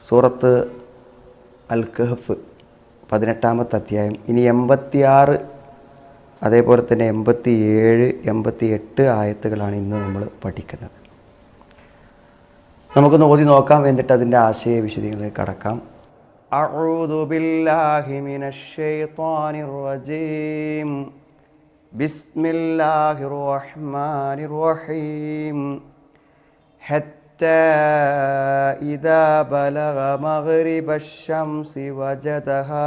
സൂറത്ത് അൽ കഹ്ഫ് 18-ാമത്തെ അധ്യായം. ഇനി 86 അതേപോലെ തന്നെ 87, 88 ആയത്തുകളാണ് ഇന്ന് നമ്മൾ പഠിക്കുന്നത്. നമുക്കൊന്ന് ഓതി നോക്കാം, എന്നിട്ട് അതിൻ്റെ ആശയ വിശദീകരണത്തിലേക്ക് കടക്കാം. അഊദു ബില്ലാഹി മിനശ് ശൈത്വാനിർ റജീം. ബിസ്മില്ലാഹിർ റഹ്മാനിർ റഹീം. ഹത്താ ഇദാ ബലഗ മഗ്രിബശ് ശംസി വജദഹാ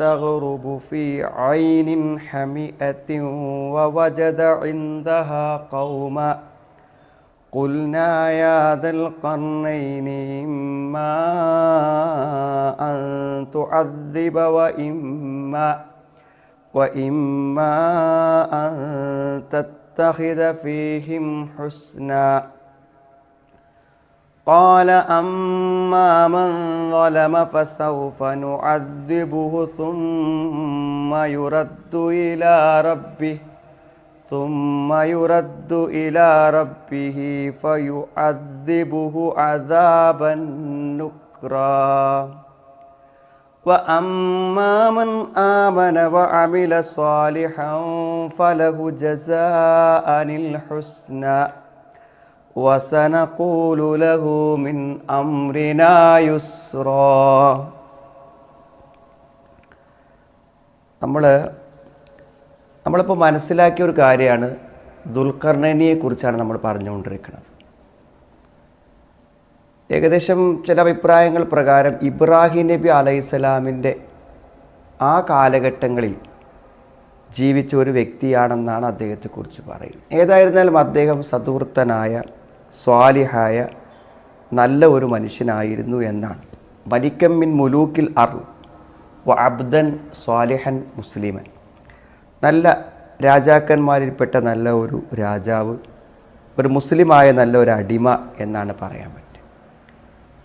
تغرب في عين حمئة ووجد عندها قوما قلنا يا ذا القرنين إما أن تعذب وإما أن تتخذ فيهم حسنا قال أما من ظلم فسوف نعذبه ثم يرد إلى ربه فيعذبه عذابا نكرا وأما من آمن وعمل صالحا فله جزاء الحسنى وسنقول له من أمرنا يسرا. നമ്മളിപ്പോൾ മനസ്സിലാക്കിയ ഒരു കാര്യമാണ്, ദുൽഖർനൈനിയെ കുറിച്ചാണ് നമ്മൾ പറഞ്ഞുകൊണ്ടിരിക്കുന്നത്. ഏകദേശം ചില അഭിപ്രായങ്ങൾ പ്രകാരം ഇബ്രാഹിം നബി അലൈഹിസ്സലാമിൻ്റെ ആ കാലഘട്ടങ്ങളിൽ ജീവിച്ച ഒരു വ്യക്തിയാണെന്നാണ് അദ്ദേഹത്തെക്കുറിച്ച് പറയുന്നത്. ഏതായിരുന്നാലും അദ്ദേഹം സദൂർത്തനായ സ്വാലിഹായ നല്ല ഒരു മനുഷ്യനായിരുന്നു എന്നാണ്. മലികം മിൻ മുലൂക്കിൽ അർള് വ അബ്ദൻ സ്വാലിഹൻ മുസ്ലിമൻ, നല്ല രാജാക്കന്മാരിൽപ്പെട്ട നല്ല ഒരു രാജാവ്, ഒരു മുസ്ലിമായ നല്ല ഒരു അടിമ എന്നാണ് പറയാൻ പറ്റുക.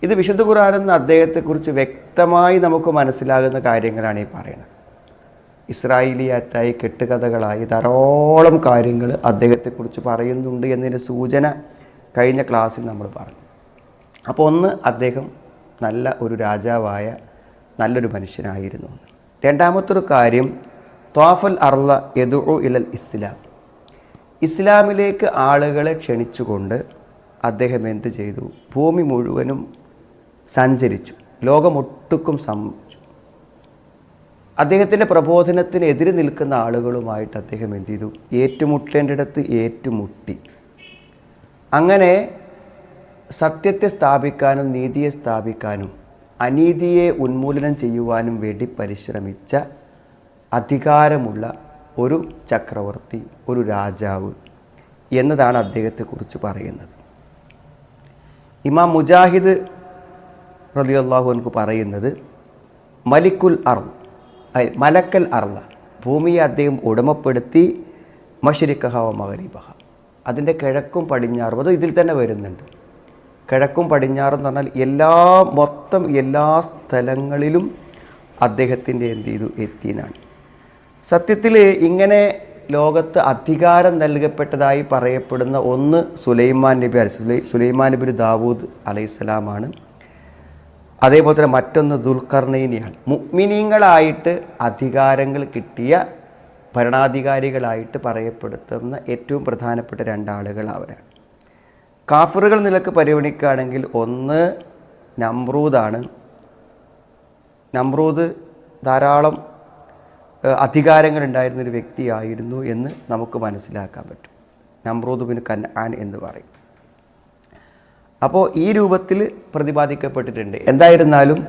ഇത് വിശുദ്ധ ഖുർആനിൽ നിന്ന് അദ്ദേഹത്തെക്കുറിച്ച് വ്യക്തമായി നമുക്ക് മനസ്സിലാകുന്ന കാര്യങ്ങളാണ് ഈ പറയുന്നത്. ഇസ്രായേലിയാത്തായി കെട്ടുകഥകളായി ധാരാളം കാര്യങ്ങൾ അദ്ദേഹത്തെക്കുറിച്ച് പറയുന്നുണ്ട് എന്നതിൻ്റെ സൂചന കഴിഞ്ഞ ക്ലാസ്സിൽ നമ്മൾ പറഞ്ഞു. അപ്പോൾ ഒന്ന്, അദ്ദേഹം നല്ല ഒരു രാജാവായ നല്ലൊരു മനുഷ്യനായിരുന്നു. രണ്ടാമത്തൊരു കാര്യം, ത്വാഫൽ അർള യദുഉ ഇലൽ ഇസ്ലാം, ഇസ്ലാമിലേക്ക് ആളുകളെ ക്ഷണിച്ചുകൊണ്ട് അദ്ദേഹം എന്ത് ചെയ്തു? ഭൂമി മുഴുവനും സഞ്ചരിച്ചു, ലോകമൊട്ടുക്കും അദ്ദേഹത്തിൻ്റെ പ്രബോധനത്തിന് എതിര് നിൽക്കുന്ന ആളുകളുമായിട്ട് അദ്ദേഹം എന്ത് ചെയ്തു? ഏറ്റുമുട്ടേണ്ടിടത്ത് ഏറ്റുമുട്ടി. അങ്ങനെ സത്യത്തെ സ്ഥാപിക്കാനും നീതിയെ സ്ഥാപിക്കാനും അനീതിയെ ഉന്മൂലനം ചെയ്യുവാനും വേണ്ടി പരിശ്രമിച്ച അധികാരമുള്ള ഒരു ചക്രവർത്തി, ഒരു രാജാവ് എന്നതാണ് അദ്ദേഹത്തെക്കുറിച്ച് പറയുന്നത്. ഇമാം മുജാഹിദ് റളിയല്ലാഹു അൻഹു പറയുന്നത്, മലിക്കുൽ അർള്, മലക്കൽ അർള, ഭൂമിയെ അദ്ദേഹം ഉടമപ്പെടുത്തി, മശ്രിഖഹ വ മഗ്രിബഹ, അതിൻ്റെ കിഴക്കും പടിഞ്ഞാറും, അത് ഇതിൽ തന്നെ വരുന്നുണ്ട്. കിഴക്കും പടിഞ്ഞാറും എന്ന് പറഞ്ഞാൽ മൊത്തം എല്ലാ സ്ഥലങ്ങളിലും അദ്ദേഹത്തിൻ്റെ എന്ത് ചെയ്തു? എത്തിയെന്നാണ്. സത്യത്തിൽ ഇങ്ങനെ ലോകത്ത് അധികാരം നൽകപ്പെട്ടതായി പറയപ്പെടുന്ന ഒന്ന് സുലൈമാൻ നബി ദാവൂദ് അലൈഹിസ്സലാമാണ്. അതേപോലെ തന്നെ മറ്റൊന്ന് ദുൽഖർനൈനിയാണ്. മുഅ്മിനീങ്ങളായിട്ട് അധികാരങ്ങൾ കിട്ടിയ ഭരണാധികാരികളായിട്ട് പറയപ്പെടുത്തുന്ന ഏറ്റവും പ്രധാനപ്പെട്ട രണ്ടാളുകൾ അവരാണ്. കാഫിറുകൾ നിലക്ക് പരിഗണിക്കുകയാണെങ്കിൽ ഒന്ന് നമ്രൂദാണ്. നമ്രൂദ് ധാരാളം അധികാരങ്ങളുണ്ടായിരുന്നൊരു വ്യക്തിയായിരുന്നു എന്ന് നമുക്ക് മനസ്സിലാക്കാൻ പറ്റും. നമ്രൂദ് ബിൻ കൻആൻ എന്ന് പറയും. അപ്പോൾ ഈ രൂപത്തിൽ പ്രതിപാദിക്കപ്പെട്ടിട്ടുണ്ട്. എന്തായിരുന്നാലും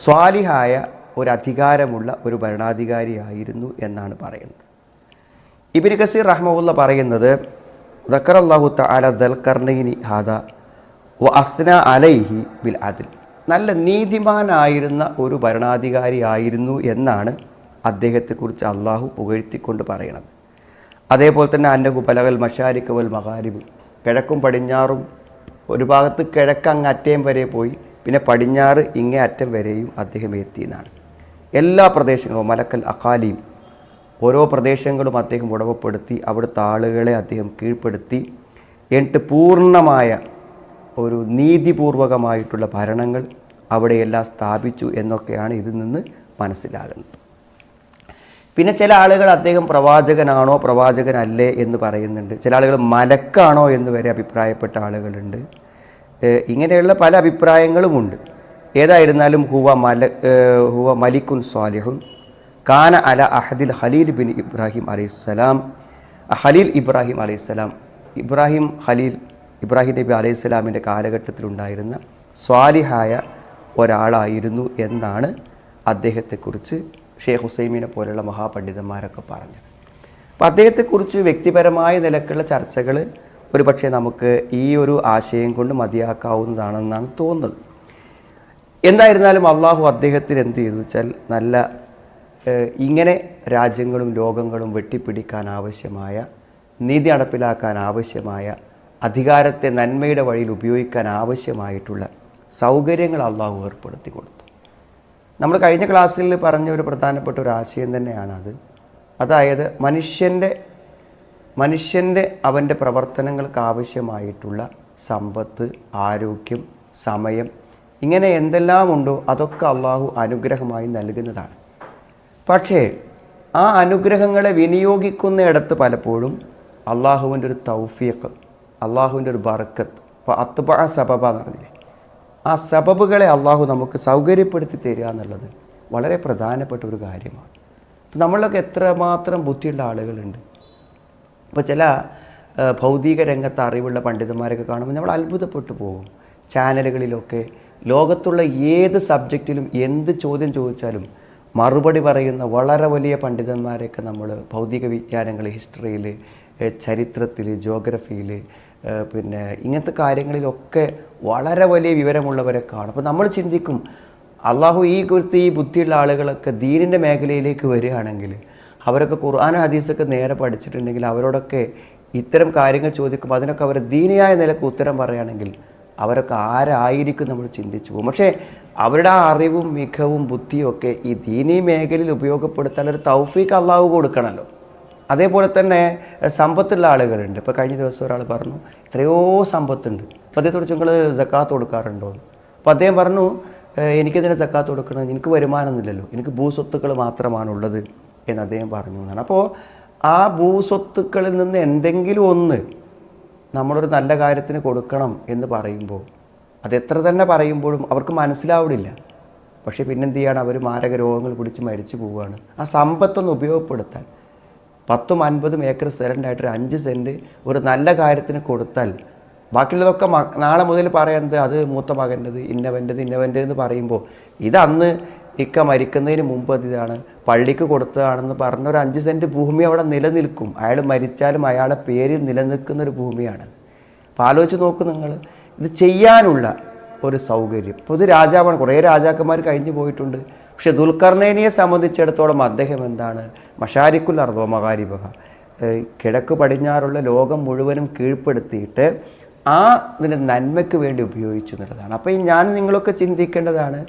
സ്വാലിഹായ ഒരു അധികാരമുള്ള ഒരു ഭരണാധികാരിയായിരുന്നു എന്നാണ് പറയുന്നത്. ഇബ്നു കസീർ റഹ്മഹുല്ല പറയുന്നത്, ദക്കറല്ലാഹു തആല ദൽഖർനൈനി ഹാദാ വ അസ്ന അലൈഹി ബിൽ അദ്ൽ, നല്ല നീതിമാനായിരുന്ന ഒരു ഭരണാധികാരിയായിരുന്നു എന്നാണ് അദ്ദേഹത്തെക്കുറിച്ച് അള്ളാഹു പുകഴ്ത്തിക്കൊണ്ട് പറയുന്നത്. അതേപോലെ തന്നെ അന്നഹു ബലഗൽ മശാരിഖ വൽ മഗാരിബ്, കിഴക്കും പടിഞ്ഞാറും, ഒരു ഭാഗത്ത് കിഴക്ക് അങ്ങ് അറ്റം വരെ പോയി, പിന്നെ പടിഞ്ഞാറ് ഇങ്ങേ അറ്റം വരെയും അദ്ദേഹം എത്തിയെന്നാണ്. എല്ലാ പ്രദേശങ്ങളും മലക്കൽ അഖാലിയും, ഓരോ പ്രദേശങ്ങളും അദ്ദേഹം ഉടമപ്പെടുത്തി, അവിടുത്തെ ആളുകളെ അദ്ദേഹം കീഴ്പ്പെടുത്തി, എന്നിട്ട് പൂർണ്ണമായ ഒരു നീതിപൂർവകമായിട്ടുള്ള ഭരണങ്ങൾ അവിടെയെല്ലാം സ്ഥാപിച്ചു എന്നൊക്കെയാണ് ഇതിൽ നിന്ന് മനസ്സിലാകുന്നത്. പിന്നെ ചില ആളുകൾ അദ്ദേഹം പ്രവാചകനാണോ പ്രവാചകനല്ലേ എന്ന് പറയുന്നുണ്ട്. ചില ആളുകൾ മലക്കാണോ എന്ന് വരെ അഭിപ്രായപ്പെട്ട ആളുകളുണ്ട്. ഇങ്ങനെയുള്ള പല അഭിപ്രായങ്ങളുമുണ്ട്. ഏതായിരുന്നാലും ഹുവ മലിക്കുൻ സ്വാലിഹുൻ കാന അല അഹദിൽ ഖലീൽ ബിൻ ഇബ്രാഹിം അലൈഹിസ്സലാം. ഖലീൽ ഇബ്രാഹിം അലൈഹിസ്സലാം, ഇബ്രാഹിം നബി അലൈഹിസ്സലാമിൻ്റെ കാലഘട്ടത്തിലുണ്ടായിരുന്ന സ്വാലിഹായ ഒരാളായിരുന്നു എന്നാണ് അദ്ദേഹത്തെക്കുറിച്ച് ഷെയ്ഖ് ഹുസൈമീനെ പോലെയുള്ള മഹാപണ്ഡിതന്മാരൊക്കെ പറഞ്ഞത്. അപ്പോൾ അദ്ദേഹത്തെക്കുറിച്ച് വ്യക്തിപരമായ നിലക്കുള്ള ചർച്ചകൾ ഒരു പക്ഷേ നമുക്ക് ഈ ഒരു ആശയം കൊണ്ട് മതിയാക്കാവുന്നതാണെന്നാണ് തോന്നുന്നത്. എന്തായിരുന്നാലും അള്ളാഹു അദ്ദേഹത്തിന് എന്ത് ചെയ്തു വെച്ചാൽ നല്ല ഇങ്ങനെ രാജ്യങ്ങളും ലോകങ്ങളും വെട്ടിപ്പിടിക്കാൻ ആവശ്യമായ, നീതി നടപ്പിലാക്കാൻ ആവശ്യമായ, അധികാരത്തെ നന്മയുടെ വഴിയിൽ ഉപയോഗിക്കാൻ ആവശ്യമായിട്ടുള്ള സൗകര്യങ്ങൾ അള്ളാഹു ഏർപ്പെടുത്തി കൊടുത്തു. നമ്മൾ കഴിഞ്ഞ ക്ലാസ്സിൽ പറഞ്ഞ ഒരു പ്രധാനപ്പെട്ട ഒരു ആശയം തന്നെയാണത്. അതായത് മനുഷ്യൻ്റെ അവൻ്റെ പ്രവർത്തനങ്ങൾക്ക് ആവശ്യമായിട്ടുള്ള സമ്പത്ത്, ആരോഗ്യം, സമയം, ഇങ്ങനെ എന്തെല്ലാം ഉണ്ടോ അതൊക്കെ അള്ളാഹു അനുഗ്രഹമായി നൽകുന്നതാണ്. പക്ഷേ ആ അനുഗ്രഹങ്ങളെ വിനിയോഗിക്കുന്നിടത്ത് പലപ്പോഴും അള്ളാഹുവിൻ്റെ ഒരു തൗഫീഖ്, അള്ളാഹുവിൻ്റെ ഒരു ബർക്കത്ത്, അപ്പോൾ അത്ബഅ സബബ എന്ന് പറഞ്ഞില്ലേ, ആ സബബുകളെ അള്ളാഹു നമുക്ക് സൗകര്യപ്പെടുത്തി തരിക എന്നുള്ളത് വളരെ പ്രധാനപ്പെട്ട ഒരു കാര്യമാണ്. അപ്പോൾ നമ്മളൊക്കെ എത്രമാത്രം ബുദ്ധിയുള്ള ആളുകളുണ്ട്. ഇപ്പോൾ ചില ഭൗതിക രംഗത്ത് അറിവുള്ള പണ്ഡിതന്മാരൊക്കെ കാണുമ്പോൾ നമ്മൾ അത്ഭുതപ്പെട്ടു പോകും. ചാനലുകളിലൊക്കെ ലോകത്തുള്ള ഏത് സബ്ജക്റ്റിലും എന്ത് ചോദ്യം ചോദിച്ചാലും മറുപടി പറയുന്ന വളരെ വലിയ പണ്ഡിതന്മാരെയൊക്കെ നമ്മൾ ഭൗതിക വിജ്ഞാനങ്ങൾ, ഹിസ്റ്ററിയിൽ, ചരിത്രത്തിൽ, ജോഗ്രഫിയിൽ, പിന്നെ ഇങ്ങനത്തെ കാര്യങ്ങളിലൊക്കെ വളരെ വലിയ വിവരമുള്ളവരെ കാണും. അപ്പോൾ നമ്മൾ ചിന്തിക്കും, അള്ളാഹു ഈ ബുദ്ധിയുള്ള ആളുകളൊക്കെ ദീനിൻ്റെ മേഖലയിലേക്ക് വരികയാണെങ്കിൽ, അവരൊക്കെ ഖുർആൻ ഹദീസൊക്കെ നേരെ പഠിച്ചിട്ടുണ്ടെങ്കിൽ, അവരോടൊക്കെ ഇത്തരം കാര്യങ്ങൾ ചോദിക്കുമ്പോൾ അതിനൊക്കെ അവർ ദീനിയായ നിലക്ക് ഉത്തരം പറയുകയാണെങ്കിൽ അവരൊക്കെ ആരായിരിക്കും നമ്മൾ ചിന്തിച്ചു പോകും. പക്ഷേ അവരുടെ ആ അറിവും മികവും ബുദ്ധിയും ഒക്കെ ഈ ദീനീ മേഖലയിൽ ഉപയോഗപ്പെടുത്താൻ ഒരു തൗഫീഖ് അള്ളാഹു കൊടുക്കണമല്ലോ. അതേപോലെ തന്നെ സമ്പത്തുള്ള ആളുകളുണ്ട്. ഇപ്പോൾ കഴിഞ്ഞ ദിവസം ഒരാൾ പറഞ്ഞു എത്രയോ സമ്പത്തുണ്ട്, അപ്പോൾ അദ്ദേഹത്തോട് നിങ്ങൾ സക്കാത്ത് കൊടുക്കാറുണ്ടോ? അപ്പോൾ അദ്ദേഹം പറഞ്ഞു എനിക്കെന്തിനാ സക്കാത്ത് കൊടുക്കണം, എനിക്ക് വരുമാനമൊന്നുമില്ലല്ലോ, എനിക്ക് ഭൂസ്വത്തുക്കൾ മാത്രമാണുള്ളത് എന്ന് അദ്ദേഹം പറഞ്ഞു എന്നാണ്. അപ്പോൾ ആ ഭൂസ്വത്തുക്കളിൽ നിന്ന് എന്തെങ്കിലും ഒന്ന് നമ്മളൊരു നല്ല കാര്യത്തിന് കൊടുക്കണം എന്ന് പറയുമ്പോൾ അതെത്ര തന്നെ പറയുമ്പോഴും അവർക്ക് മനസ്സിലാവില്ല. പക്ഷേ പിന്നെന്ത് ചെയ്യാണ്, അവർ മാരക രോഗങ്ങൾ പിടിച്ച് മരിച്ചു പോവുകയാണ്. ആ സമ്പത്തൊന്ന് ഉപയോഗപ്പെടുത്താൻ 10-50 ഏക്കർ സ്ഥലമുണ്ടായിട്ട് ഒരു 5 സെൻറ്റ് ഒരു നല്ല കാര്യത്തിന് കൊടുത്താൽ ബാക്കിയുള്ളതൊക്കെ നാളെ മുതൽ പറയുന്നത് അത് മൂത്ത മകൻ്റെത്, ഇന്നവൻ്റെത് എന്ന് പറയുമ്പോൾ ഇതന്ന് ഇക്ക മരിക്കുന്നതിന് മുമ്പ് ഇതാണ് പള്ളിക്ക് കൊടുത്തതാണെന്ന് പറഞ്ഞൊരു 5 സെൻറ്റ് ഭൂമി അവിടെ നിലനിൽക്കും. അയാൾ മരിച്ചാലും അയാളുടെ പേരിൽ നിലനിൽക്കുന്നൊരു ഭൂമിയാണത്. അപ്പോൾ ആലോചിച്ച് നോക്കും നിങ്ങൾ, ഇത് ചെയ്യാനുള്ള ഒരു സൗകര്യം. ഇപ്പോൾ ഇത് രാജാവാണ്, കുറേ രാജാക്കന്മാർ കഴിഞ്ഞു പോയിട്ടുണ്ട്. പക്ഷെ ദുൽഖർനൈനിയെ സംബന്ധിച്ചിടത്തോളം അദ്ദേഹം എന്താണ്, മഷാരിക്കുൽ അർദോ മഗാരിബഹ, കിഴക്ക് പടിഞ്ഞാറുള്ള ലോകം മുഴുവനും കീഴ്പ്പെടുത്തിയിട്ട് ആ ഇതിൻ്റെ നന്മയ്ക്ക് വേണ്ടി ഉപയോഗിച്ചു എന്നുള്ളതാണ്. അപ്പോൾ ഈ ഞാൻ നിങ്ങളൊക്കെ ചിന്തിക്കേണ്ടതാണ്,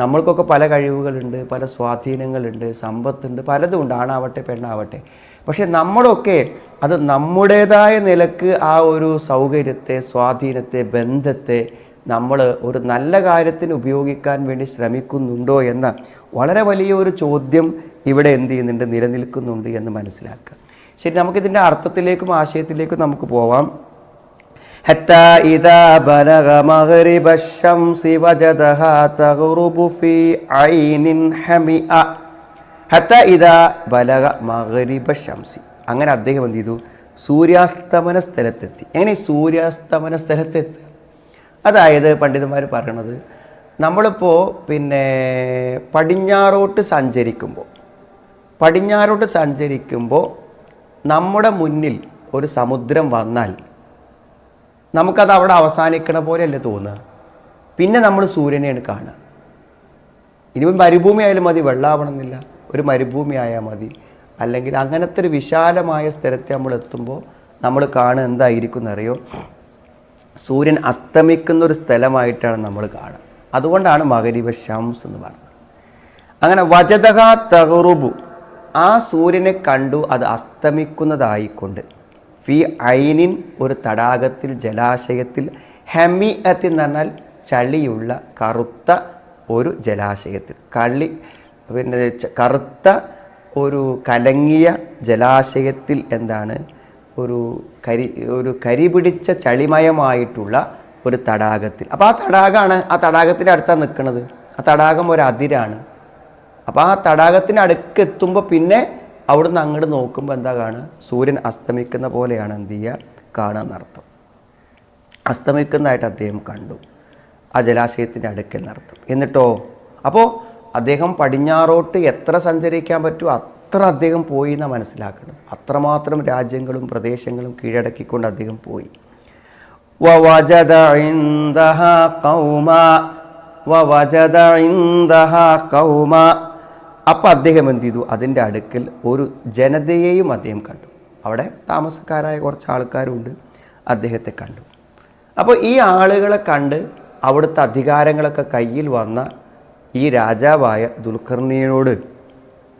നമ്മൾക്കൊക്കെ പല കഴിവുകളുണ്ട്, പല സ്വാധീനങ്ങളുണ്ട്, സമ്പത്തുണ്ട്, പലതുമുണ്ട്, ആണാവട്ടെ പെണ്ണാവട്ടെ. പക്ഷെ നമ്മളൊക്കെ അത് നമ്മുടേതായ നിലക്ക് ആ ഒരു സൗകര്യത്തെ, സ്വാധീനത്തെ, ബന്ധത്തെ നമ്മൾ ഒരു നല്ല കാര്യത്തിന് ഉപയോഗിക്കാൻ വേണ്ടി ശ്രമിക്കുന്നുണ്ടോ എന്ന വളരെ വലിയ ഒരു ചോദ്യം ഇവിടെ എന്ത് ചെയ്യുന്നുണ്ട്, നിലനിൽക്കുന്നുണ്ട് എന്ന് മനസ്സിലാക്കുക. ശരി, നമുക്കിതിൻ്റെ അർത്ഥത്തിലേക്കും ആശയത്തിലേക്കും നമുക്ക് പോവാം. حتى إذا بلغ مغرب الشمس وجدها تغرب في عين حمئة حتى إذا بلغ مغرب الشمس. അങ്ങനെ അദ്ദേഹം എന്ത് ചെയ്തു, സൂര്യാസ്തമന സ്ഥലത്തെത്തി. എങ്ങനെ സൂര്യാസ്തമന സ്ഥലത്തെത്തി? അതായത് പണ്ഡിതന്മാർ പറയണത്, നമ്മളിപ്പോൾ പിന്നെ പടിഞ്ഞാറോട്ട് സഞ്ചരിക്കുമ്പോൾ നമ്മുടെ മുന്നിൽ ഒരു സമുദ്രം വന്നാൽ നമുക്കത് അവിടെ അവസാനിക്കണ പോലെയല്ലേ തോന്നുക. പിന്നെ നമ്മൾ സൂര്യനെയാണ് കാണുക. ഇനിയിപ്പോൾ മരുഭൂമി ആയാലും മതി, വെള്ളമാവണമെന്നില്ല, ഒരു മരുഭൂമി ആയാൽ മതി. അല്ലെങ്കിൽ അങ്ങനത്തെ ഒരു വിശാലമായ സ്ഥലത്ത് നമ്മൾ എത്തുമ്പോൾ നമ്മൾ കാണുക എന്തായിരിക്കും എന്നറിയോ, സൂര്യൻ അസ്തമിക്കുന്നൊരു സ്ഥലമായിട്ടാണ് നമ്മൾ കാണുക. അതുകൊണ്ടാണ് മഗരിബ ഷംസ് എന്ന് പറഞ്ഞത്. അങ്ങനെ വജദഹ തഗ്റുബു, ആ സൂര്യനെ കണ്ടു അത് അസ്തമിക്കുന്നതായിക്കൊണ്ട്, ഫി ഐനിൻ ഒരു തടാകത്തിൽ, ജലാശയത്തിൽ, ഹമിഅത്ത് എന്ന് പറഞ്ഞാൽ ചളിയുള്ള കറുത്ത ഒരു ജലാശയത്തിൽ, കറുത്ത ഒരു കലങ്ങിയ ജലാശയത്തിൽ എന്താണ് ഒരു കരി പിടിച്ച ചളിമയമായിട്ടുള്ള ഒരു തടാകത്തിൽ. അപ്പോൾ ആ തടാകമാണ്, ആ തടാകത്തിൻ്റെ അടുത്താണ് നിൽക്കുന്നത്. ആ തടാകം ഒരു അതിരാണ്. അപ്പോൾ ആ തടാകത്തിന് അടുക്കെത്തുമ്പോൾ പിന്നെ അവിടുന്ന് അങ്ങോട്ട് നോക്കുമ്പോൾ എന്താ കാണുക? സൂര്യൻ അസ്തമിക്കുന്ന പോലെയാണ് എന്ത് ചെയ്യുക, കാണുക എന്നർത്ഥം. അസ്തമിക്കുന്നതായിട്ട് അദ്ദേഹം കണ്ടു ആ ജലാശയത്തിൻ്റെ അടുക്കൽ നടത്തും. എന്നിട്ടോ അപ്പോൾ അദ്ദേഹം പടിഞ്ഞാറോട്ട് എത്ര സഞ്ചരിക്കാൻ പറ്റുമോ അത്ര അദ്ദേഹം പോയി എന്നാണ് മനസ്സിലാക്കുന്നത്. അത്രമാത്രം രാജ്യങ്ങളും പ്രദേശങ്ങളും കീഴടക്കിക്കൊണ്ട് അദ്ദേഹം പോയി. വവജദ ഇൻദഹാ ഖൗമ. അപ്പം അദ്ദേഹം എന്ത് ചെയ്തു? അതിൻ്റെ അടുക്കൽ ഒരു ജനതയെയും അദ്ദേഹം കണ്ടു. അവിടെ താമസക്കാരായ കുറച്ച് ആൾക്കാരുണ്ട്, അദ്ദേഹത്തെ കണ്ടു. അപ്പോൾ ഈ ആളുകളെ കണ്ട് അവിടുത്തെ അധികാരങ്ങളൊക്കെ കയ്യിൽ വന്ന ഈ രാജാവായ ദുൽഖർനൈനോട്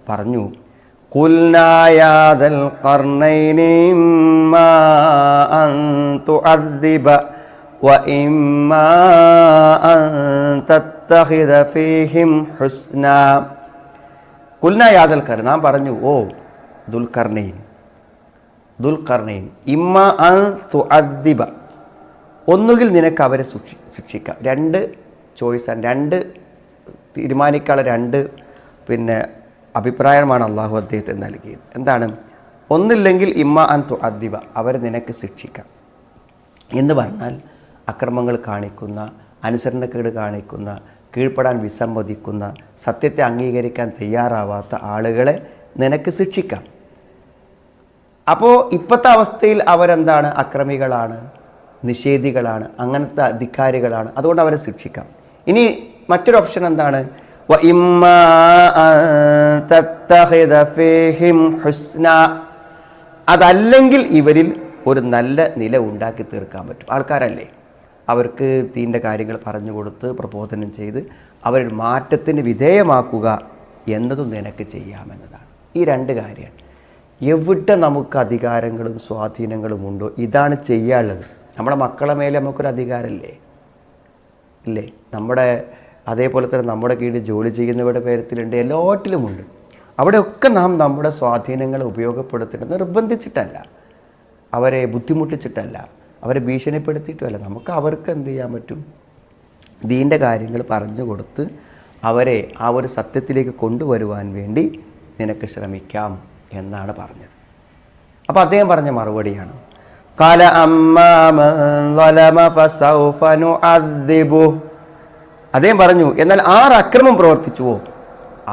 പറഞ്ഞു, ഖുൽനാ യാ ദൽ ഖർനൈനി ഇമ്മാ അൻ തുഅദ്ദിബ വ ഇമ്മാ അൻ തത്തഖിദ ഫീഹിം ഹുസ്നാ. ഖുൽനാ യാ ദൽ ഖർനൈൻ, നാം പറഞ്ഞു, ഓ ദുൽഖർനൈൻ, ഇമ്മാ അൻ തുഅദ്ദിബ, ഒന്നുകിൽ നിനക്ക് അവരെ ശിക്ഷിക്കാം. രണ്ട് ചോയ്സാണ്, രണ്ട് തീരുമാനിക്കാനുള്ള രണ്ട് അഭിപ്രായമാണ് അള്ളാഹു അദ്ദേഹത്തിന് നൽകിയത്. എന്താണ്? ഒന്നില്ലെങ്കിൽ ഇമ്മ അൻ തുഅദ്ദിബ, അവരെ നിനക്ക് ശിക്ഷിക്കാം എന്ന് പറഞ്ഞാൽ അക്രമങ്ങൾ കാണിക്കുന്ന, അനുസരണക്കേട് കാണിക്കുന്ന, കീഴ്പ്പെടാൻ വിസമ്മതിക്കുന്ന, സത്യത്തെ അംഗീകരിക്കാൻ തയ്യാറാവാത്ത ആളുകളെ നിനക്ക് ശിക്ഷിക്കാം. അപ്പോൾ ഇപ്പോഴത്തെ അവസ്ഥയിൽ അവരെന്താണ്? അക്രമികളാണ്, നിഷേധികളാണ്, അങ്ങനത്തെ അധികാരികളാണ്. അതുകൊണ്ട് അവരെ ശിക്ഷിക്കാം. ഇനി മറ്റൊരു ഓപ്ഷൻ എന്താണ്? അതല്ലെങ്കിൽ ഇവരിൽ ഒരു നല്ല നില ഉണ്ടാക്കി തീർക്കാൻ പറ്റും. ആൾക്കാരല്ലേ, അവർക്ക് ദീൻ്റെ കാര്യങ്ങൾ പറഞ്ഞു കൊടുത്ത് പ്രബോധനം ചെയ്ത് അവരൊരു മാറ്റത്തിന് വിധേയമാക്കുക എന്നതും നിനക്ക് ചെയ്യാമെന്നതാണ്. ഈ രണ്ട് കാര്യമാണ്. എവിടെ നമുക്ക് അധികാരങ്ങളും സ്വാധീനങ്ങളും ഉണ്ടോ ഇതാണ് ചെയ്യാനുള്ളത്. നമ്മുടെ മക്കളെ മേലെ നമുക്കൊരു അധികാരമില്ലേ? ഇല്ലേ? അതേപോലെ തന്നെ നമ്മുടെ കീഴിൽ ജോലി ചെയ്യുന്നവരുടെ പേരത്തിലുണ്ട്, എല്ലാറ്റിലുമുണ്ട്. അവിടെയൊക്കെ നാം നമ്മുടെ സ്വാധീനങ്ങൾ ഉപയോഗപ്പെടുത്തേണ്ടത് നിർബന്ധിച്ചിട്ടല്ല, അവരെ ബുദ്ധിമുട്ടിച്ചിട്ടല്ല, അവരെ ഭീഷണിപ്പെടുത്തിയിട്ടുമല്ല. നമുക്ക് അവർക്ക് എന്ത് ചെയ്യാൻ പറ്റും? ദീൻ്റെ കാര്യങ്ങൾ പറഞ്ഞു കൊടുത്ത് അവരെ ആ ഒരു സത്യത്തിലേക്ക് കൊണ്ടുവരുവാൻ വേണ്ടി നിനക്ക് ശ്രമിക്കാം എന്നാണ് പറഞ്ഞത്. അപ്പോൾ അദ്ദേഹം പറഞ്ഞ മറുപടിയാണ്, ഖാല അമ്മാ മൻ ളലമ ഫസൗഫ നുഅദ്ദിബുഹു. അദ്ദേഹം പറഞ്ഞു, എന്നാൽ ആരക്രമം പ്രവർത്തിച്ചുവോ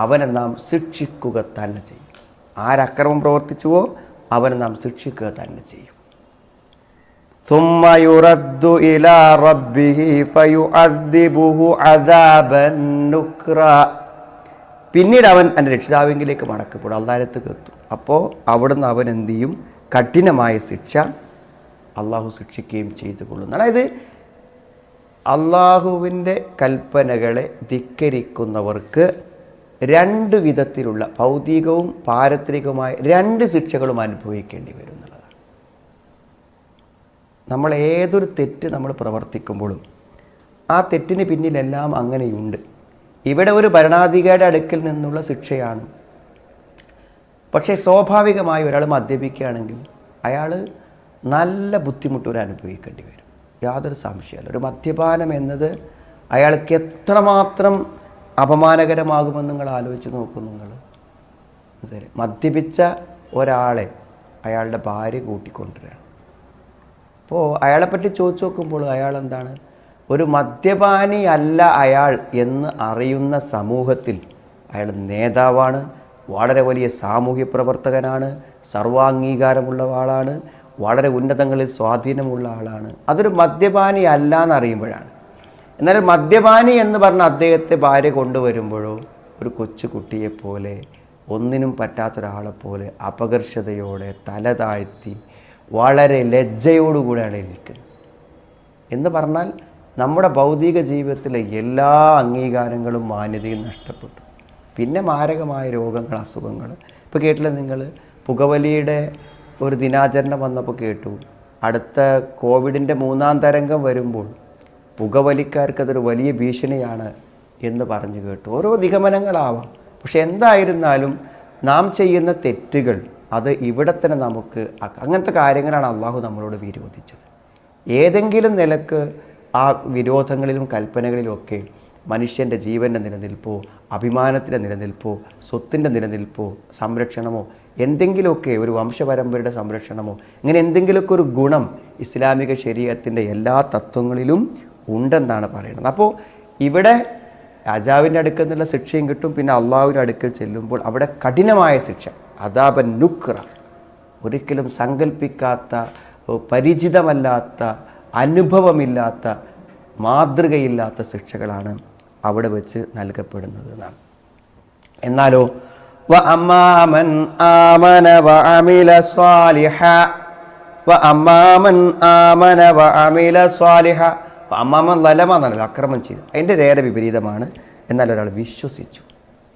അവനെ നാം ശിക്ഷിക്കുക തന്നെ ചെയ്യും. ആരക്രമം പ്രവർത്തിച്ചുവോ അവനെ നാം ശിക്ഷിക്കുക തന്നെ ചെയ്യും. ثم يرد إلى ربه فيعذبه عذابا نكرا. പിന്നീട് അവൻ എൻ്റെ രക്ഷിതാവിലേക്ക് മടക്കപ്പെടും, അള്ളാഹുവിലേക്ക് എത്തും. അപ്പോൾ അവിടുന്ന് അവൻ എന്ത് ചെയ്യും? കഠിനമായ ശിക്ഷ അള്ളാഹു ശിക്ഷിക്കുകയും ചെയ്തു കൊള്ളുന്നു. അതായത് അള്ളാഹുവിൻ്റെ കൽപ്പനകളെ ധിക്കരിക്കുന്നവർക്ക് രണ്ട് വിധത്തിലുള്ള ഭൗതികവും പാരത്രികവുമായ രണ്ട് ശിക്ഷകളും അനുഭവിക്കേണ്ടി വരും എന്നുള്ളതാണ്. നമ്മൾ ഏതൊരു തെറ്റ് നമ്മൾ പ്രവർത്തിക്കുമ്പോഴും ആ തെറ്റിന് പിന്നിലെല്ലാം അങ്ങനെയുണ്ട്. ഇവിടെ ഒരു ഭരണാധികാരിയുടെ അടുക്കൽ നിന്നുള്ള ശിക്ഷയാണ്. പക്ഷേ സ്വാഭാവികമായി ഒരാൾ മദ്യപിക്കുകയാണെങ്കിൽ അയാൾ നല്ല ബുദ്ധിമുട്ടൊരു അനുഭവിക്കേണ്ടി വരും, യാതൊരു സംശയമല്ല. ഒരു മദ്യപാനം എന്നത് അയാൾക്ക് എത്രമാത്രം അപമാനകരമാകുമെന്ന് നിങ്ങൾ ആലോചിച്ച് നോക്കും. നിങ്ങൾ ശരി, മദ്യപിച്ച ഒരാളെ അയാളുടെ ഭാര്യ കൂട്ടിക്കൊണ്ടുവരികയാണ്. അപ്പോൾ അയാളെപ്പറ്റി ചോദിച്ചു നോക്കുമ്പോൾ അയാൾ എന്താണ്? ഒരു മദ്യപാനി അല്ല അയാൾ എന്ന് അറിയുന്ന സമൂഹത്തിൽ അയാൾ നേതാവാണ്, വളരെ വലിയ സാമൂഹ്യ പ്രവർത്തകനാണ്, സർവാംഗീകാരമുള്ള ആളാണ്, വളരെ ഉന്നതങ്ങളിൽ സ്വാധീനമുള്ള ആളാണ്. അതൊരു മദ്യപാനി അല്ല എന്നറിയുമ്പോഴാണ്. എന്നാൽ മദ്യപാനി എന്ന് പറഞ്ഞ അദ്ദേഹത്തെ ഭാര്യ കൊണ്ടുവരുമ്പോഴോ ഒരു കൊച്ചുകുട്ടിയെപ്പോലെ, ഒന്നിനും പറ്റാത്തൊരാളെപ്പോലെ അപകർഷതയോടെ തല താഴ്ത്തി വളരെ ലജ്ജയോടുകൂടെയാണ് ഇരിക്കുന്നത്. എന്ന് പറഞ്ഞാൽ നമ്മുടെ ഭൗതിക ജീവിതത്തിലെ എല്ലാ അംഗീകാരങ്ങളും മാന്യതയും നഷ്ടപ്പെട്ടു. പിന്നെ മാരകമായ രോഗങ്ങൾ, അസുഖങ്ങൾ. ഇപ്പോൾ കേട്ടില്ല നിങ്ങൾ, പുകവലിയുടെ ഒരു ദിനാചരണം വന്നപ്പോൾ കേട്ടു, അടുത്ത കോവിഡിൻ്റെ 3ാം തരംഗം വരുമ്പോൾ പുകവലിക്കാർക്കതൊരു വലിയ ഭീഷണിയാണ് എന്ന് പറഞ്ഞു കേട്ടു. ഓരോ നിഗമനങ്ങളാവാം. പക്ഷെ എന്തായിരുന്നാലും നാം ചെയ്യുന്ന തെറ്റുകൾ അത് ഇവിടെ തന്നെ നമുക്ക് അങ്ങനത്തെ കാര്യങ്ങളാണ് അള്ളാഹു നമ്മളോട് വിരോധിച്ചത്. ഏതെങ്കിലും നിലക്ക് ആ വിരോധങ്ങളിലും കൽപ്പനകളിലുമൊക്കെ മനുഷ്യൻ്റെ ജീവൻ്റെ നിലനിൽപ്പോ, അഭിമാനത്തിൻ്റെ നിലനിൽപ്പോ, സ്വത്തിൻ്റെ നിലനിൽപ്പോ, സംരക്ഷണമോ, എന്തെങ്കിലുമൊക്കെ ഒരു വംശപരമ്പരയുടെ സംരക്ഷണമോ, ഇങ്ങനെ എന്തെങ്കിലുമൊക്കെ ഒരു ഗുണം ഇസ്ലാമിക ശരീഅത്തിൻ്റെ എല്ലാ തത്വങ്ങളിലും ഉണ്ടെന്നാണ് പറയുന്നത്. അപ്പോൾ ഇവിടെ രാജാവിൻ്റെ അടുക്കൽ നിന്നുള്ള ശിക്ഷയും കിട്ടും. പിന്നെ അള്ളാഹുവിൻ്റെ അടുക്കൽ ചെല്ലുമ്പോൾ അവിടെ കഠിനമായ ശിക്ഷ, അദാബൻ നുക്ര, ഒരിക്കലും സങ്കല്പിക്കാത്ത, പരിചിതമല്ലാത്ത, അനുഭവമില്ലാത്ത, മാതൃകയില്ലാത്ത ശിക്ഷകളാണ് അവിടെ വെച്ച് നൽകപ്പെടുന്നത് എന്നാണ്. എന്നാലോ വഅമ്മാമൻ ആമന വഅമില സ്വാലിഹ വഅമ്മാമൻ ആമന വഅമില സ്വാലിഹ അമ്മാമൻ ലലമ എന്നല്ല, അക്രമം ചെയ്തു. അതിൻ്റെ നേരെ വിപരീതമാണ്. എന്നാൽ ഒരാൾ വിശ്വസിച്ചു,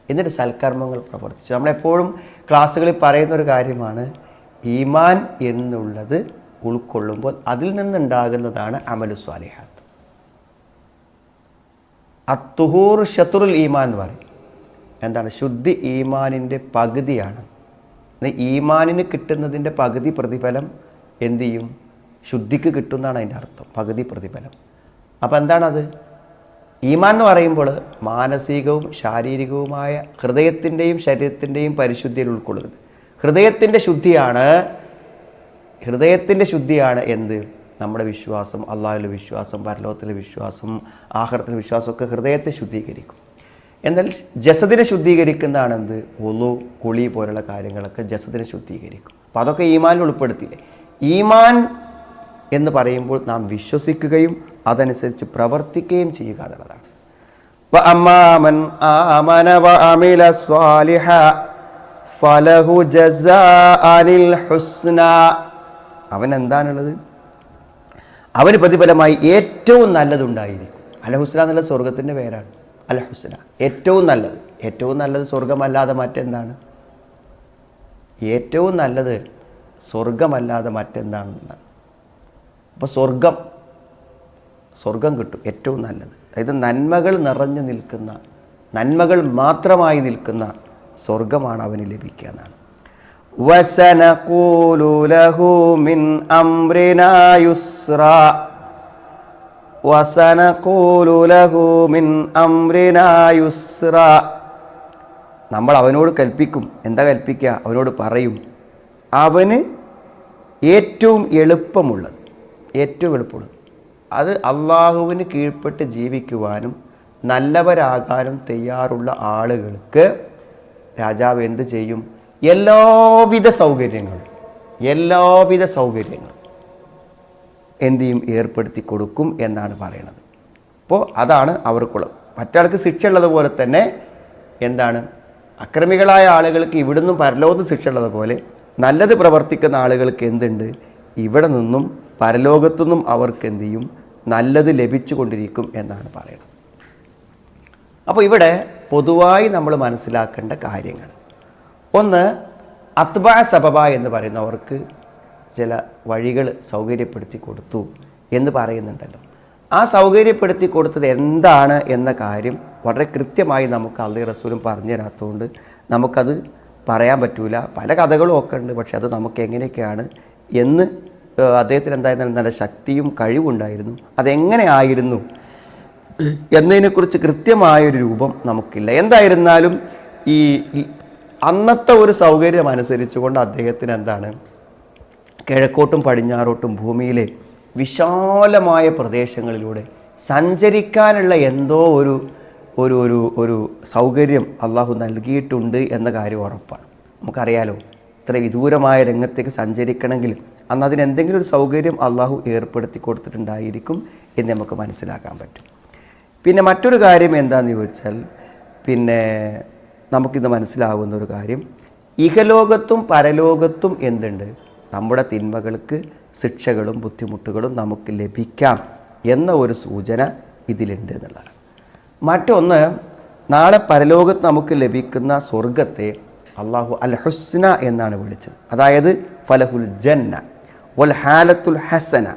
എന്നിട്ട് സൽക്കർമ്മങ്ങൾ പ്രവർത്തിച്ചു. നമ്മളെപ്പോഴും ക്ലാസ്സുകളിൽ പറയുന്ന ഒരു കാര്യമാണ്, ഈമാൻ എന്നുള്ളത് ഉൾക്കൊള്ളുമ്പോൾ അതിൽ നിന്നുണ്ടാകുന്നതാണ് അമലു സ്വാലിഹാത്ത്. അത്തുഹൂർ ഷത്തുറുൽ ഈമാൻ എന്ന് പറയും. എന്താണ്? ശുദ്ധി ഈമാനിൻ്റെ പകുതിയാണ്. ഈമാനിന് കിട്ടുന്നതിൻ്റെ പകുതി പ്രതിഫലം എന്തു ചെയ്യും? ശുദ്ധിക്ക് കിട്ടുന്നതാണ് അതിൻ്റെ അർത്ഥം, പകുതി പ്രതിഫലം. അപ്പോൾ എന്താണത്? ഈമാൻ എന്ന് പറയുമ്പോൾ മാനസികവും ശാരീരികവുമായ ഹൃദയത്തിൻ്റെയും ശരീരത്തിൻ്റെയും പരിശുദ്ധിയിൽ ഉൾക്കൊള്ളുന്നത്. ഹൃദയത്തിൻ്റെ ശുദ്ധിയാണ് എന്ത്? നമ്മുടെ വിശ്വാസം, അള്ളാഹുവിലെ വിശ്വാസം, പരലോകത്തിലെ വിശ്വാസം, ആഖിറത്തിലെ വിശ്വാസമൊക്കെ ഹൃദയത്തെ ശുദ്ധീകരിക്കും. എന്നാൽ ജസദിനെ ശുദ്ധീകരിക്കുന്നതാണ് എന്ത്? വുളു, കുളി പോലുള്ള കാര്യങ്ങളൊക്കെ ജസദിനെ ശുദ്ധീകരിക്കും. അപ്പോൾ അതൊക്കെ ഈമാനിൽ ഉൾപ്പെടുത്തില്ലേ? ഈമാൻ എന്ന് പറയുമ്പോൾ നാം വിശ്വസിക്കുകയും അതനുസരിച്ച് പ്രവർത്തിക്കുകയും ചെയ്യുക എന്നുള്ളതാണ്. വഅമ്മാമൻ ആമന വഅമില സ്വാലിഹ ഫലഹു ജസാഅനിൽ ഹുസ്ന. അവൻ എന്താണുള്ളത്? അവന് പ്രതിഫലമായി ഏറ്റവും നല്ലതുണ്ടായിരിക്കും. അൽ ഹുസ്ന എന്നുള്ള സ്വർഗത്തിൻ്റെ പേരാണ്. അൽ ഹുസ്ന, ഏറ്റവും നല്ലത്. ഏറ്റവും നല്ലത് സ്വർഗമല്ലാതെ മറ്റെന്താണ്? ഏറ്റവും നല്ലത് സ്വർഗമല്ലാതെ മറ്റെന്താണ്? അപ്പോൾ സ്വർഗം കിട്ടും, ഏറ്റവും നല്ലത്. അതായത് നന്മകൾ നിറഞ്ഞു നിൽക്കുന്ന, നന്മകൾ മാത്രമായി നിൽക്കുന്ന സ്വർഗമാണ് അവന് ലഭിക്കുക എന്നാണ്. വസനഖൂലു ലഹു മിൻ അംറിനാ യുസ്റാ വസനഖൂലു ലഹു മിൻ അംറിനാ യുസ്റാ. നമ്മൾ അവനോട് കൽപ്പിക്കും. എന്താ കൽപ്പിക്കുക? അവനോട് പറയും, അവന് ഏറ്റവും എളുപ്പമുള്ളത്, അത് അള്ളാഹുവിന് കീഴ്പ്പെട്ട് ജീവിക്കുവാനും നല്ലവരാകാനും തയ്യാറുള്ള ആളുകൾക്ക് രാജാവ് എന്ത് ചെയ്യും? എല്ലാവിധ സൗകര്യങ്ങളും എന്ത് ചെയ്യും? ഏർപ്പെടുത്തി കൊടുക്കും എന്നാണ് പറയുന്നത്. അപ്പോൾ അതാണ് അവർക്കുള്ളത്. മറ്റാൾക്ക് ശിക്ഷ ഉള്ളതുപോലെ തന്നെ എന്താണ്? അക്രമികളായ ആളുകൾക്ക് ഇവിടുന്നും പരലോകത്ത് ശിക്ഷ ഉള്ളതുപോലെ നല്ലത് പ്രവർത്തിക്കുന്ന ആളുകൾക്ക് എന്തുണ്ട്? ഇവിടെ നിന്നും പരലോകത്തുനിന്നും അവർക്ക് എന്ത് ചെയ്യും? നല്ലത് ലഭിച്ചു കൊണ്ടിരിക്കും എന്നാണ് പറയുന്നത്. അപ്പോൾ ഇവിടെ പൊതുവായി നമ്മൾ മനസ്സിലാക്കേണ്ട കാര്യങ്ങൾ, ഒന്ന്, അത്ബാ സബബ എന്ന് പറയുന്നവർക്ക് ചില വഴികൾ സൗകര്യപ്പെടുത്തി കൊടുത്തു എന്ന് പറയുന്നുണ്ടല്ലോ. ആ സൗകര്യപ്പെടുത്തി കൊടുത്തത് എന്താണ് എന്ന കാര്യം വളരെ കൃത്യമായി നമുക്ക് അള്ളാഹു റസൂലും പറഞ്ഞു തരാത്തതുകൊണ്ട് നമുക്കത് പറയാൻ പറ്റൂല. പല കഥകളും ഒക്കെ ഉണ്ട്, പക്ഷെ അത് നമുക്ക് എങ്ങനെയൊക്കെയാണ് എന്ന് അദ്ദേഹത്തിന് എന്തായിരുന്നാലും നല്ല ശക്തിയും കഴിവുണ്ടായിരുന്നു. അതെങ്ങനെ ആയിരുന്നു എന്നതിനെക്കുറിച്ച് കൃത്യമായൊരു രൂപം നമുക്കില്ല. എന്തായിരുന്നാലും ഈ അന്നത്തെ ഒരു സൗകര്യം അനുസരിച്ചുകൊണ്ട് അദ്ദേഹത്തിന് എന്താണ്, കിഴക്കോട്ടും പടിഞ്ഞാറോട്ടും ഭൂമിയിലെ വിശാലമായ പ്രദേശങ്ങളിലൂടെ സഞ്ചരിക്കാനുള്ള എന്തോ ഒരു ഒരു ഒരു ഒരു സൗകര്യം അള്ളാഹു നൽകിയിട്ടുണ്ട് എന്ന കാര്യം ഉറപ്പാണ്. നമുക്കറിയാലോ, ഇത്ര വിദൂരമായ രംഗത്തേക്ക് സഞ്ചരിക്കണമെങ്കിൽ അന്ന് അതിനെന്തെങ്കിലും ഒരു സൗകര്യം അള്ളാഹു ഏർപ്പെടുത്തി കൊടുത്തിട്ടുണ്ടായിരിക്കും എന്ന് നമുക്ക് മനസ്സിലാക്കാൻ പറ്റും. പിന്നെ മറ്റൊരു കാര്യം എന്താണെന്ന് ചോദിച്ചാൽ, പിന്നെ നമുക്കിത് മനസ്സിലാവുന്ന ഒരു കാര്യം, ഇഹലോകത്തും പരലോകത്തും എന്തുണ്ട്? നമ്മുടെ തിന്മകൾക്ക് ശിക്ഷകളും ബുദ്ധിമുട്ടുകളും നമുക്ക് ലഭിക്കാം എന്ന ഒരു സൂചന ഇതിലുണ്ട് എന്നുള്ളതാണ്. മറ്റൊന്ന്, നാളെ പരലോകത്ത് നമുക്ക് ലഭിക്കുന്ന സ്വർഗത്തെ അള്ളാഹു അൽ ഹുസ്ന എന്നാണ് വിളിച്ചത്. അതായത് ഫലഹുൽ ജന്ന വൽ ഹാലത്തുൽ ഹസന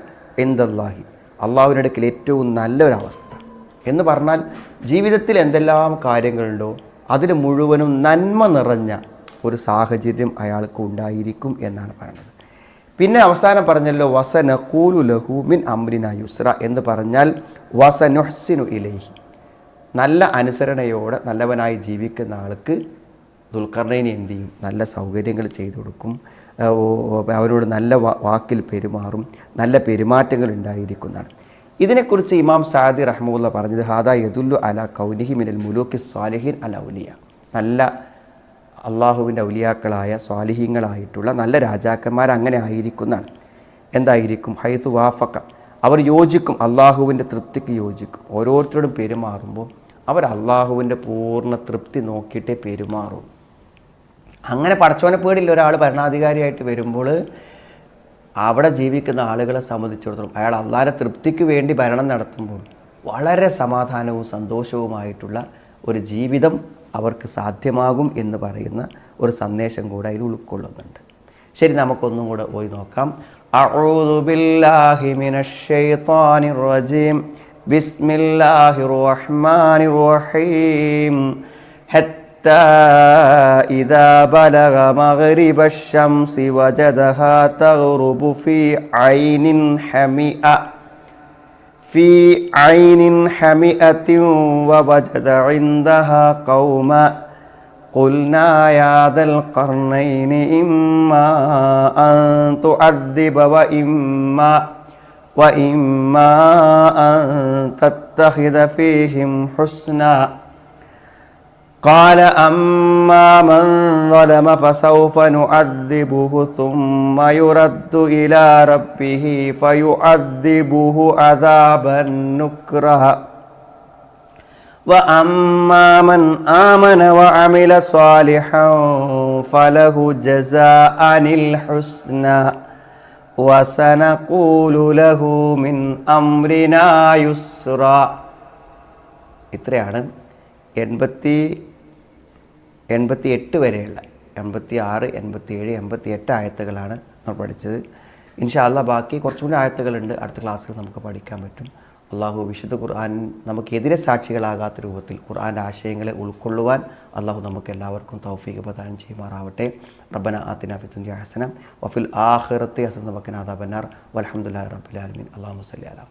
ഇൻദല്ലാഹി, അള്ളാഹുവിൻ്റെ അടുക്കൽ ഏറ്റവും നല്ലൊരവസ്ഥ എന്ന് പറഞ്ഞാൽ ജീവിതത്തിൽ എന്തെല്ലാം കാര്യങ്ങളുണ്ടോ അതിൽ മുഴുവനും നന്മ നിറഞ്ഞ ഒരു സാഹചര്യം അയാൾക്ക് ഉണ്ടായിരിക്കും എന്നാണ് പറയുന്നത്. പിന്നെ അവസാനം പറഞ്ഞല്ലോ വസനഖൂലു ലഹു മിൻ അംരിനാ യുസ്ര എന്ന് പറഞ്ഞാൽ വസനുഹ്സിനു ഇലൈഹി, നല്ല അനുസരണയോടെ നല്ലവനായി ജീവിക്കുന്ന ആൾക്ക് ദുൽഖർനൈൻ എന്ത് ചെയ്യും? നല്ല സൗകര്യങ്ങൾ ചെയ്തു കൊടുക്കും, അവരോട് നല്ല വാക്കിൽ പെരുമാറും, നല്ല പെരുമാറ്റങ്ങൾ ഉണ്ടായിരിക്കുന്നതാണ്. ഇതിനെക്കുറിച്ച് ഇമാം സഅദി റഹ്മത്തുള്ളാഹി പറഞ്ഞത് ഹാദാ യദുല്ലു അലാ കൗനിഹി മിനൽ മുലൂക്കി സ്വാലിഹീൻ അൽ ഔലിയ, നല്ല അള്ളാഹുവിൻ്റെ ഔലിയാക്കളായ സ്വാലിഹീങ്ങളായിട്ടുള്ള നല്ല രാജാക്കന്മാർ അങ്ങനെ ആയിരിക്കുന്നതാണ്. എന്തായിരിക്കും? ഹൈതു വാഫക്ക, അവർ യോജിക്കും, അള്ളാഹുവിൻ്റെ തൃപ്തിക്ക് യോജിക്കും. ഓരോരുത്തരോടും പെരുമാറുമ്പോൾ അവർ അള്ളാഹുവിൻ്റെ പൂർണ്ണ തൃപ്തി നോക്കിയിട്ടേ പെരുമാറും. അങ്ങനെ പടച്ചോനെ പേടില്ല ഒരാൾ ഭരണാധികാരിയായിട്ട് വരുമ്പോൾ അവിടെ ജീവിക്കുന്ന ആളുകളെ സംബന്ധിച്ചിടത്തോളം അയാൾ അള്ളാഹിൻ്റെ തൃപ്തിക്ക് വേണ്ടി ഭരണം നടത്തുമ്പോൾ വളരെ സമാധാനവും സന്തോഷവുമായിട്ടുള്ള ഒരു ജീവിതം അവർക്ക് സാധ്യമാകും എന്ന് പറയുന്ന ഒരു സന്ദേശം കൂടെ അതിൽ ഉൾക്കൊള്ളുന്നുണ്ട്. ശരി, നമുക്കൊന്നും കൂടെ പോയി നോക്കാം. അഊദു ബില്ലാഹി മിനശ് ശൈത്വാനിർ റജീം ബിസ്മില്ലാഹിർ റഹ്മാനിർ റഹീം ഹത്താ ഇദാ ബലഗ മഗ്രിബശ് ശംസി വജദഹാ തഗ്റുബു ഫീ ഐനിൻ ഹമിഅ في عين حمئة ووجد عندها قوما قلنا يا ذا القرنين إما أن تعذب وإما أن تتخذ فيهم حسنا قال أما من ظلم فسوف نعذبه ثم يرد إلى ربه فيعذبه عذابا نكرا وأما من آمن وعمل صالحا فله جزاء الحسنى وسنقول له من أمرنا يسرا. ഇത്രയാണ് 88 വരെയുള്ള 86, 87, 88 ആയത്തുകളാണ് നമ്മൾ പഠിച്ചത്. ഇൻഷാ അല്ലാഹ് ബാക്കി കുറച്ചുകൂടി ആയത്തുകളുണ്ട്, അടുത്ത ക്ലാസ്സിൽ നമുക്ക് പഠിക്കാൻ പറ്റും. അള്ളാഹു വിശുദ്ധ ഖുർആൻ നമുക്കെതിരെ സാക്ഷികളാകാത്ത രൂപത്തിൽ ഖുർആൻ്റെ ആശയങ്ങളെ ഉൾക്കൊള്ളുവാൻ അള്ളാഹു നമുക്ക് എല്ലാവർക്കും തൗഫീഖ് പ്രദാനം ചെയ്യുമാറാവട്ടെ. റബ്ബന ആതിനാ ഫിദ്ദുനിയ ഹസന വഫിൽ ആഖിറതി ഹസനത വഖിനാ അദാബന്നാർ വൽഹംദുലില്ലാഹി റബ്ബിൽ ആലമീൻ. അല്ലാഹുമ്മ സ്വല്ലി അലാ